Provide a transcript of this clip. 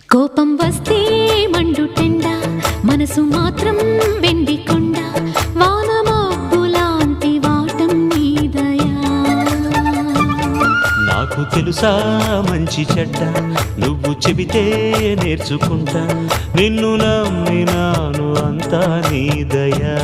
కోపం వస్తే మండుటెండ, మనసు మాత్రం వెండి కొండ, వానమబ్బులాంటి వాటం నీదయా. నాకు తెలుసా మంచి చెడ్డ, నువ్వు చెబితే నేర్చుకుంటా, నిన్ను నమ్మినాను అంతా నీదయా.